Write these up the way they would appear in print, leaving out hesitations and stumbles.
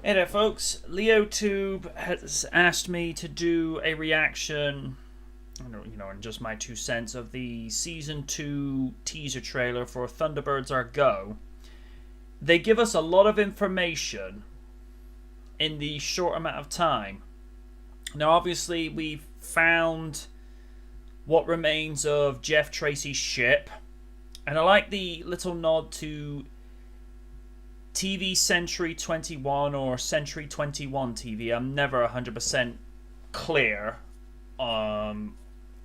Hey there, folks. LeoTube has asked me to do a reaction, in just my 2 cents, of the Season 2 teaser trailer for Thunderbirds Are Go. They give us a lot of information in the short amount of time. Now, obviously, we've found what remains of Jeff Tracy's ship, and I like the little nod to TV Century 21 or Century 21 TV. I'm never 100% clear on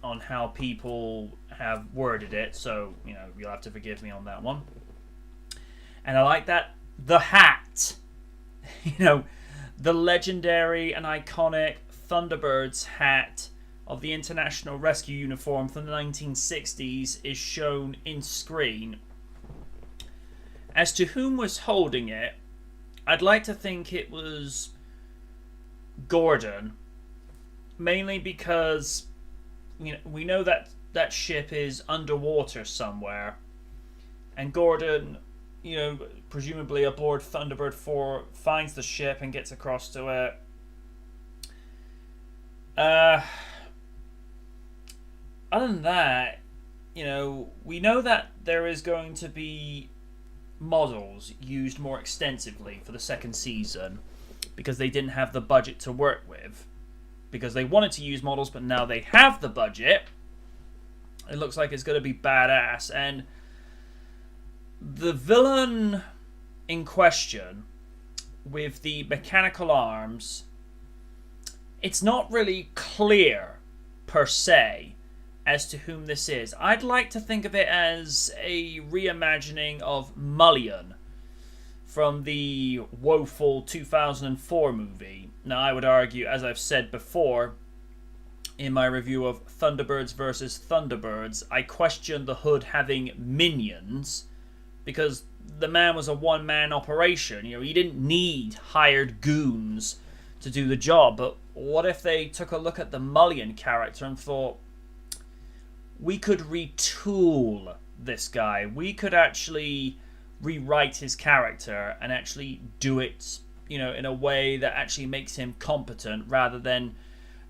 how people have worded it, so you'll have to forgive me on that one. And I like that the hat, the legendary and iconic Thunderbirds hat of the International Rescue Uniform from the 1960s is shown in screen. As to whom was holding it, I'd like to think it was Gordon, mainly because we know that that ship is underwater somewhere, and Gordon, presumably aboard Thunderbird 4, finds the ship and gets across to it. Other than that, we know that there is going to be models used more extensively for the second season because they didn't have the budget to work with, because they wanted to use models, but now they have the budget. It looks like it's going to be badass. And the villain in question with the mechanical arms, it's not really clear per se as to whom this is. I'd like to think of it as a reimagining of Mullion from the woeful 2004 movie. Now, I would argue, as I've said before in my review of Thunderbirds vs. Thunderbirds, I question the Hood having minions because the man was a one-man operation. He didn't need hired goons to do the job. But what if they took a look at the Mullion character and thought, we could retool this guy. We could actually rewrite his character and actually do it, in a way that actually makes him competent rather than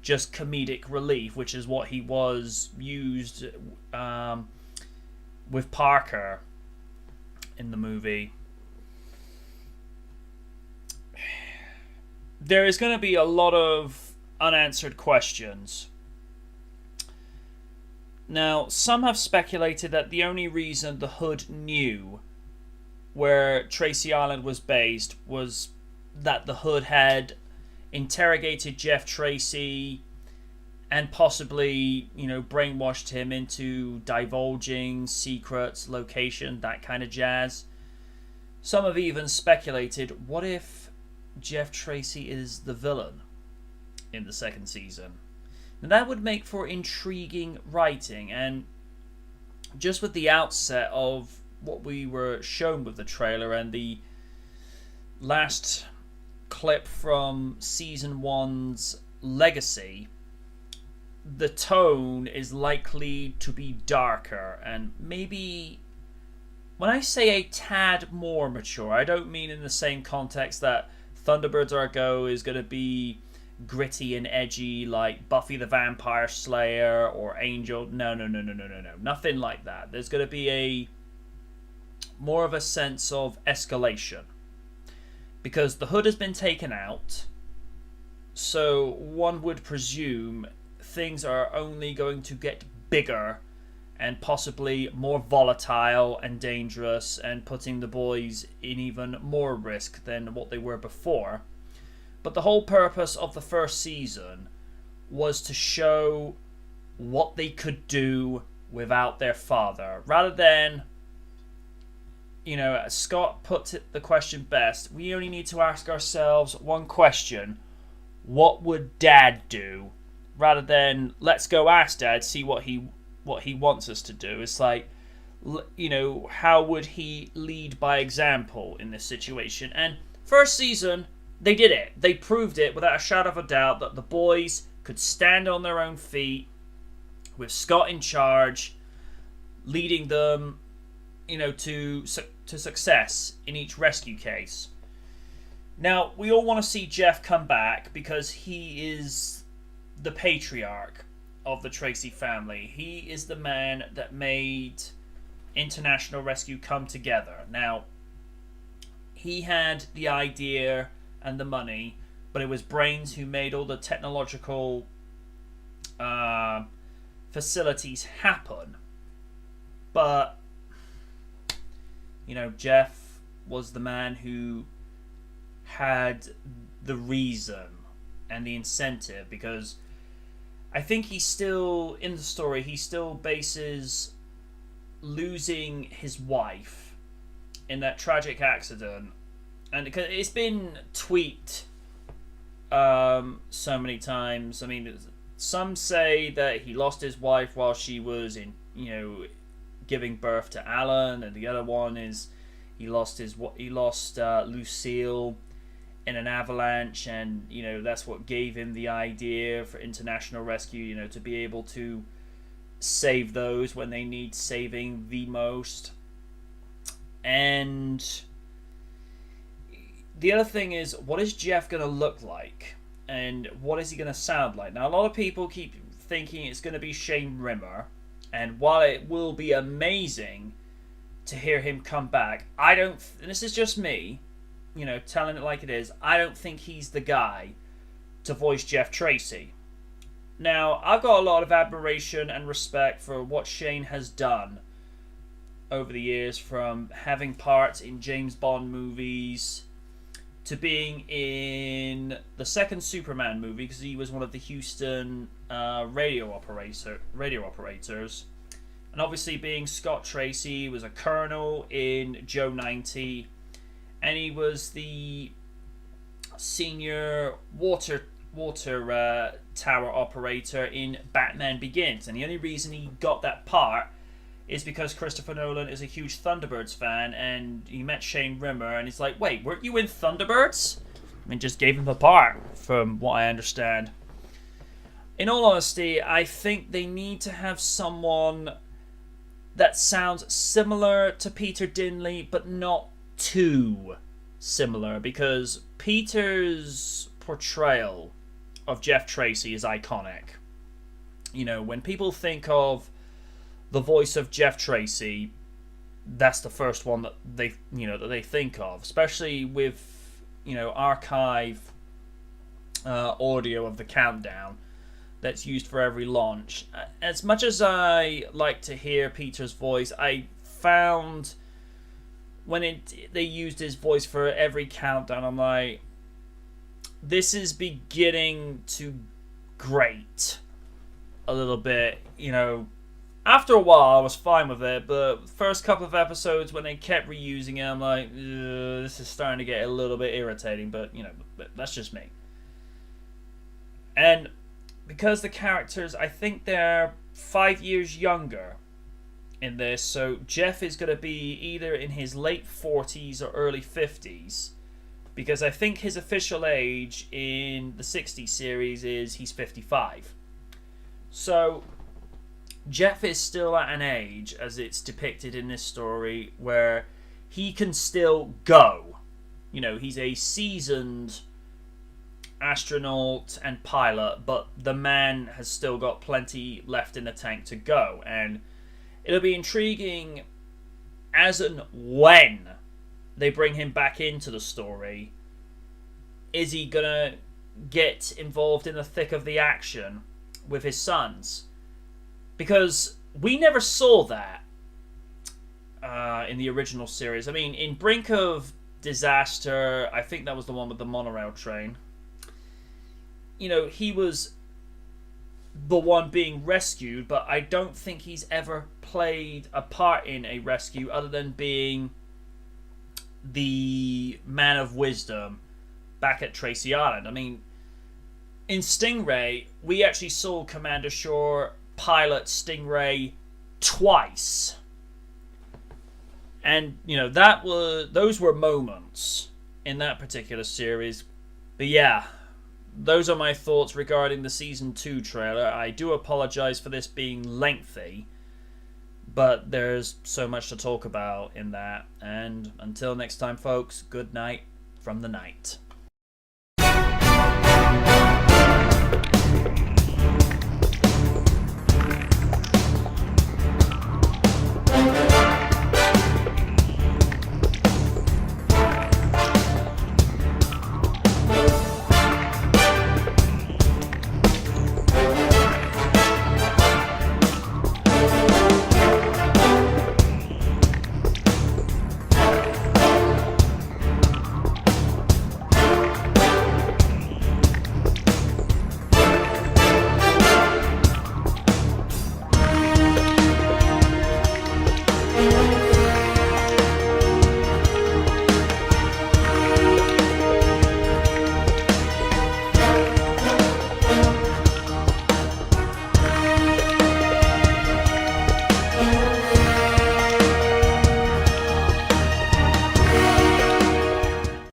just comedic relief, which is what he was used with Parker in the movie. There is going to be a lot of unanswered questions. Now, some have speculated that the only reason the Hood knew where Tracy Island was based was that the Hood had interrogated Jeff Tracy and possibly, brainwashed him into divulging secrets, location, that kind of jazz. Some have even speculated, what if Jeff Tracy is the villain in the second season? Now, that would make for intriguing writing, and just with the outset of what we were shown with the trailer and the last clip from Season 1's Legacy, the tone is likely to be darker and maybe, when I say a tad more mature, I don't mean in the same context that Thunderbirds Are Go is going to be gritty and edgy like Buffy the Vampire Slayer or Angel. No. Nothing like that. There's going to be a more of a sense of escalation because the Hood has been taken out, so one would presume things are only going to get bigger and possibly more volatile and dangerous and putting the boys in even more risk than what they were before. But the whole purpose of the first season was to show what they could do without their father. Rather than, Scott put the question best, we only need to ask ourselves one question. What would Dad do? Rather than, let's go ask Dad, see what he wants us to do. It's like, how would he lead by example in this situation? And first season, they did it. They proved it without a shadow of a doubt that the boys could stand on their own feet with Scott in charge, leading them, to success in each rescue case. Now, we all want to see Jeff come back because he is the patriarch of the Tracy family. He is the man that made International Rescue come together. Now, he had the idea and the money, but it was Brains who made all the technological facilities happen. But, Jeff was the man who had the reason and the incentive, because I think he's still, in the story, he still bases losing his wife in that tragic accident, and because it's been tweaked so many times. I mean, some say that he lost his wife while she was in, giving birth to Alan, and the other one is he lost Lucille in an avalanche, and that's what gave him the idea for International Rescue, to be able to save those when they need saving the most. And the other thing is, what is Jeff going to look like, and what is he going to sound like? Now, a lot of people keep thinking it's going to be Shane Rimmer, and while it will be amazing to hear him come back, I don't, and this is just me, telling it like it is, I don't think he's the guy to voice Jeff Tracy. Now, I've got a lot of admiration and respect for what Shane has done over the years, from having parts in James Bond movies to being in the second Superman movie, because he was one of the Houston radio operators. And obviously being Scott Tracy, he was a colonel in Joe 90, and he was the senior water tower operator in Batman Begins. And the only reason he got that part is because Christopher Nolan is a huge Thunderbirds fan, and he met Shane Rimmer, and he's like, wait, weren't you in Thunderbirds? And just gave him the part, from what I understand. In all honesty, I think they need to have someone that sounds similar to Peter Dinkley, but not too similar, because Peter's portrayal of Jeff Tracy is iconic. When people think of the voice of Jeff Tracy, that's the first one that they think of, especially with archive audio of the countdown that's used for every launch. As much as I like to hear Peter's voice, I found when they used his voice for every countdown, I'm like, this is beginning to grate a little bit. After a while I was fine with it, but the first couple of episodes when they kept reusing it, I'm like, this is starting to get a little bit irritating, but that's just me. And because the characters, I think they're 5 years younger in this, so Jeff is going to be either in his late 40s or early 50s, because I think his official age in the 60s series is he's 55. So Jeff is still at an age, as it's depicted in this story, where he can still go. He's a seasoned astronaut and pilot, but the man has still got plenty left in the tank to go. And it'll be intriguing as and when they bring him back into the story. Is he gonna get involved in the thick of the action with his sons? Because we never saw that in the original series. I mean, in Brink of Disaster, I think that was the one with the monorail train, he was the one being rescued, but I don't think he's ever played a part in a rescue other than being the man of wisdom back at Tracy Island. I mean, in Stingray, we actually saw Commander Shore pilot Stingray twice, and those were moments in that particular series. But yeah, those are my thoughts regarding the season 2 trailer. I do apologize for this being lengthy, but there's so much to talk about in that. And until next time, folks, good night from the night.